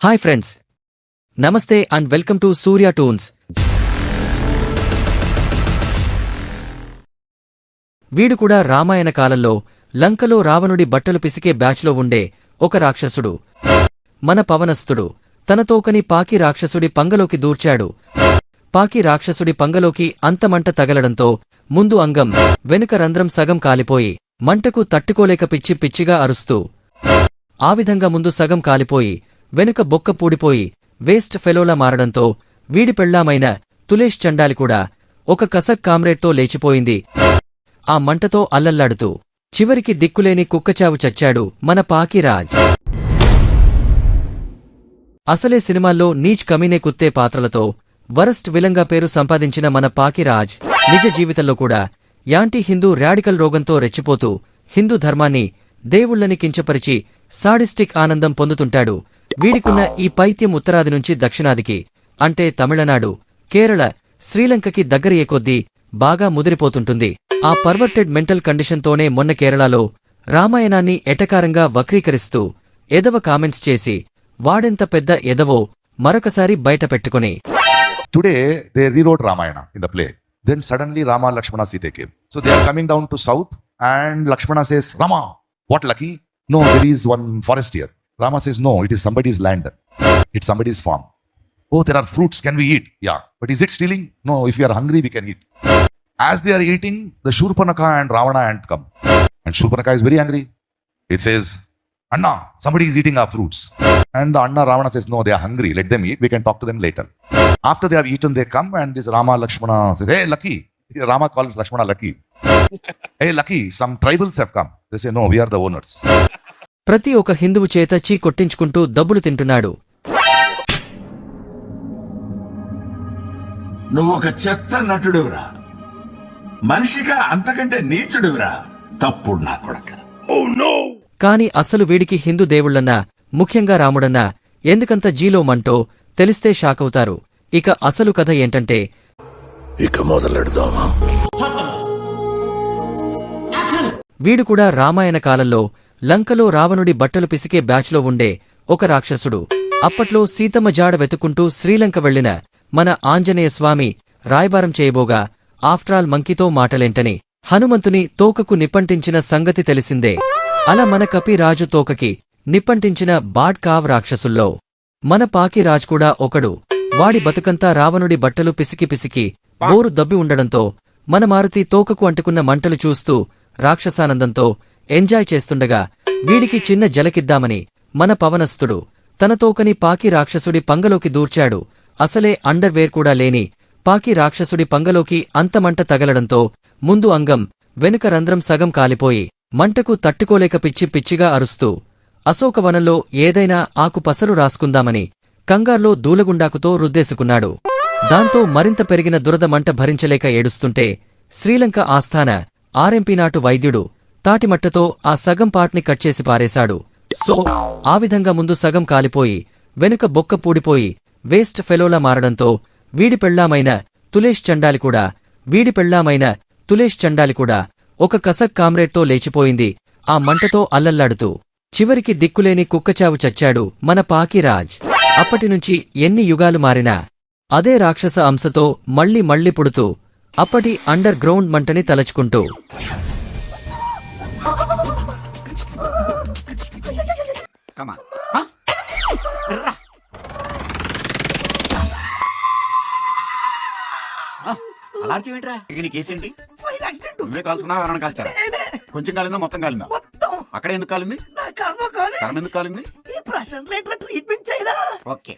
Hi friends, నమస్తే and welcome to Surya tunes. వీడు కూడా రామాయణ కాలంలో లంకలో రావణుడి బట్టలు పిసికే బ్యాచ్లో ఉండే ఒక రాక్షసుడు. మన పవనస్తుడు తన తోకని పాకి రాక్షసుడి పంగలోకి దూర్చాడు. పాకి రాక్షసుడి పంగలోకి అంతమంట తగలడంతో ముందు అంగం వెనుక రంధ్రం సగం కాలిపోయి మంటకు తట్టుకోలేక పిచ్చి పిచ్చిగా అరుస్తూ, ఆ విధంగా ముందు సగం కాలిపోయి వెనుక బొక్క పూడిపోయి వేస్ట్ ఫెలోలా మారడంతో వీడి పెళ్లామైన తులేష్ చండాలి కూడా ఒక కసక్ కామ్రేడ్తో లేచిపోయింది. ఆ మంటతో అల్లల్లాడుతూ చివరికి దిక్కులేని కుక్కచావు చచ్చాడు మన పాకిరాజ్. అసలే సినిమాల్లో నీచ్ కమీనే కుత్తే పాత్రలతో వరస్ట్ విలంగా పేరు సంపాదించిన మన పాకిరాజ్ నిజ జీవితంలో కూడా యాంటీ హిందూ రాడికల్ రోగంతో రెచ్చిపోతూ హిందూ ధర్మాన్ని, దేవుళ్లని కించపరిచి సాడిస్టిక్ ఆనందం పొందుతుంటాడు. వీడికున్న ఈ పైత్యం ఉత్తరాది నుంచి దక్షిణాదికి అంటే తమిళనాడు, కేరళ, శ్రీలంకకి దగ్గరయ్యే కొద్దీ బాగా ముదిరిపోతుంటుంది. ఆ పర్వర్టెడ్ మెంటల్ కండిషన్తోనే మొన్న కేరళలో రామాయణాన్ని ఎటకారంగా వక్రీకరిస్తూ ఎదవ కామెంట్స్ చేసి వాడెంత పెద్ద ఎదవో మరొకసారి బయటపెట్టుకుని, Today, they rewrote Ramayana in the play. Then suddenly Rama, Lakshmana, Sita came. So they are coming down to south and Lakshmana says, Rama, what lucky? No, there is one forest here. Rama says, no, it is somebody's land. It's somebody's farm. Oh, there are fruits. Can we eat? Yeah. But is it stealing? No, if we are hungry, we can eat. As they are eating, the Shurpanaka and Ravana ant come. And Shurpanaka is very angry. It says, Anna, somebody is eating our fruits. And the Anna Ravana says, no, they are hungry. Let them eat. We can talk to them later. After they have eaten, they come and this Rama, Lakshmana says, hey, Lucky. Rama calls Lakshmana Lucky. Hey, Lucky, some tribals have come. They say, no, we are the owners. ప్రతి ఒక్క హిందువు చేత చీ కొట్టించుకుంటూ దబ్బులు తింటున్నాడు. నువ్వొక చెత్త నటుడురా, మనిషిగా అంతకంటే నీచుడురా, తప్పుడు నా కొడక. కాని అస్సలు వీడికి హిందూ దేవుళ్లన్నా, ముఖ్యంగా రాముడన్నా ఎందుకంత జీలోమంటో తెలిస్తే షాకవుతారు. ఇక అసలు కథ ఏంటంటే, ఇక మొదలెడదామా? వీడు కూడా రామాయణ కాలంలో లంకలో రావణుడి బట్టలు పిసికే బ్యాచ్లో ఉండే ఒక రాక్షసుడు. అప్పట్లో సీతమ్మ జాడ వెతుక్కుంటూ శ్రీలంక వెళ్లిన మన ఆంజనేయస్వామి రాయబారం చేయబోగా ఆఫ్ట్రాల్ మంకీతో మాటలేంటని హనుమంతుని తోకకు నిప్పంటించిన సంగతి తెలిసిందే. అలా మన కపిరాజు తోకకి నిప్పంటించిన బాడ్ కావ్ రాక్షసుల్లో మన పాకిరాజ్ కూడా ఒకడు. వాడి బతుకంతా రావణుడి బట్టలు పిసికి పిసికి బోరు దబ్బి ఉండడంతో మన మారుతి తోకకు అంటుకున్న మంటలు చూస్తూ రాక్షసానందంతో ఎంజాయ్ చేస్తుండగా వీడికి చిన్న జలకిద్దామని మన పవనస్తుడు తన తోకని పాకి రాక్షసుడి పంగలోకి దూర్చాడు. అసలే అండర్వేర్ కూడా లేని పాకి రాక్షసుడి పంగలోకి అంతమంట తగలడంతో ముందు అంగం వెనుక రంధ్రం సగం కాలిపోయి మంటకు తట్టుకోలేక పిచ్చి పిచ్చిగా అరుస్తూ అశోకవనంలో ఏదైనా ఆకు పసరు రాసుకుందామని కంగార్లో దూలగుండాకుతో రుద్దేసుకున్నాడు. దాంతో మరింత పెరిగిన దురద మంట భరించలేక ఏడుస్తుంటే శ్రీలంక ఆస్థాన ఆర్ఎంపీ నాటు వైద్యుడు తాటిమట్టతో ఆ సగం పార్ట్ని కట్ చేసి పారేశాడు. సో ఆ విధంగా ముందు సగం కాలిపోయి వెనుక బొక్క పూడిపోయి వేస్ట్ ఫెలోలా మారడంతో వీడి పెళ్లామైన తులేష్ చండాలి కూడా ఒక కసక్ కామ్రేడ్తో లేచిపోయింది. ఆ మంటతో అల్లల్లాడుతూ చివరికి దిక్కులేని కుక్కచావు చచ్చాడు మన పాకిరాజ్. అప్పటినుంచి ఎన్ని యుగాలు మారినా అదే రాక్షస అంశతో మళ్లీ పుడుతూ అప్పటి అండర్ గ్రౌండ్ మంటని తలచుకుంటూ కేసేంటి? నువ్వే కాల్చుకున్నావు, ఎవరైనా కాల్చారా? కొంచెం కాలిందా, మొత్తం కాలిందా? అక్కడ ఎందుకు కాలింది? కర్మ ఎందుకు కాలింది? ఓకే.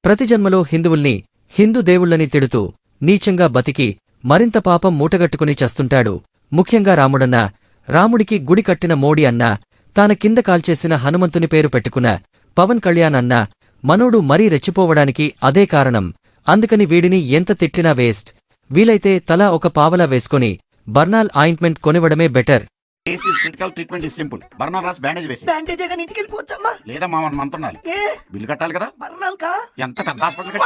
ప్రతి జన్మలో హిందువుల్ని, హిందూ దేవుళ్లని తిడుతూ నీచంగా బతికి మరింత పాపం మూటగట్టుకుని చస్తుంటాడు. ముఖ్యంగా రాముడన్నా, రాముడికి గుడి కట్టిన మోడీ అన్నా, తాన కింద కాల్చేసిన హనుమంతుని పేరు పెట్టుకున్న పవన్ కళ్యాణ్ అన్నా మనోడు మరీ రెచ్చిపోవడానికి అదే కారణం. అందుకని వీడిని ఎంత తిట్టినా వేస్ట్. వీలైతే తలా ఒక పావలా వేసుకుని బర్నాల్ ఆయింట్మెంట్ కొనివ్వడమే better. Critical treatment is simple. Burnol రాసి బ్యాండేజ్ వేసి లేదా మా మంతున్నాలి. బిల్లు కట్టాలి కదా. ఎంత పెద్ద హాస్పిటల్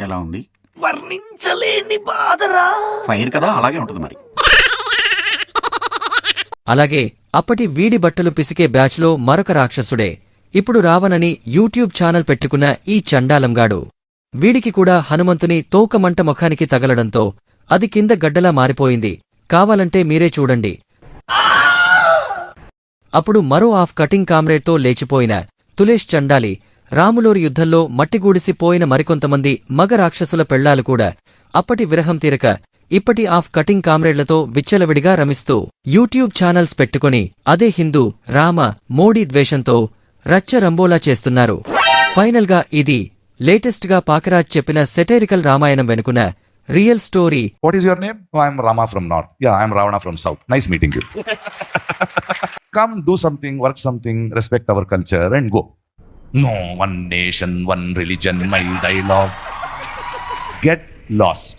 ఎలా ఉంది? వర్ణించలేని బాధరా. ఫైర్ కదా, అలాగే ఉంటుంది మరి. అలాగే అప్పటి వీడి బట్టలు పిసికే బ్యాచ్లో మరొక రాక్షసుడే ఇప్పుడు రావణని యూట్యూబ్ ఛానల్ పెట్టుకున్న ఈ చండాలంగాడు. వీడికి కూడా హనుమంతుని తోకమంట ముఖానికి తగలడంతో అది కింద గడ్డలా మారిపోయింది. కావాలంటే మీరే చూడండి. అప్పుడు మరో ఆఫ్ కటింగ్ కామ్రేడ్తో లేచిపోయిన తులేష్ చండాలి రాములోరి యుద్ధంలో మట్టిగూడిసిపోయిన మరికొంతమంది మగ రాక్షసుల పెళ్లాలు కూడా అప్పటి విరహం తీరక ఇప్పటి ఆఫ్ కటింగ్ కామ్రేడ్లతో విచ్చలవిడిగా రమిస్తూ యూట్యూబ్ ఛానల్స్ పెట్టుకుని అదే హిందూ రామ మోడీ ద్వేషంతో రచ్చరంబోలా చేస్తున్నారు. ఫైనల్ గా ఇది లేటెస్ట్ గా పాకరాజ్ చెప్పిన సెటైరికల్ రామాయణం వెనుకున్న real story. What is your name? Oh, I'm Rama from North. Yeah, I'm Ravana from South. Nice meeting you. Come, do something, work something, respect our culture and go. No, one nation, one religion, my dialogue. Get lost.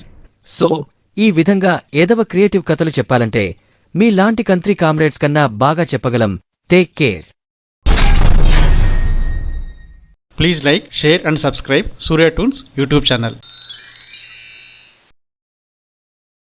So ఈ విధంగా ఏదవ creative కథలు చెప్పాలంటే మీలాంటి country comrades కన్నా బాగా చెప్పగలం. Take care. Please like, share and subscribe Surya Toons YouTube channel.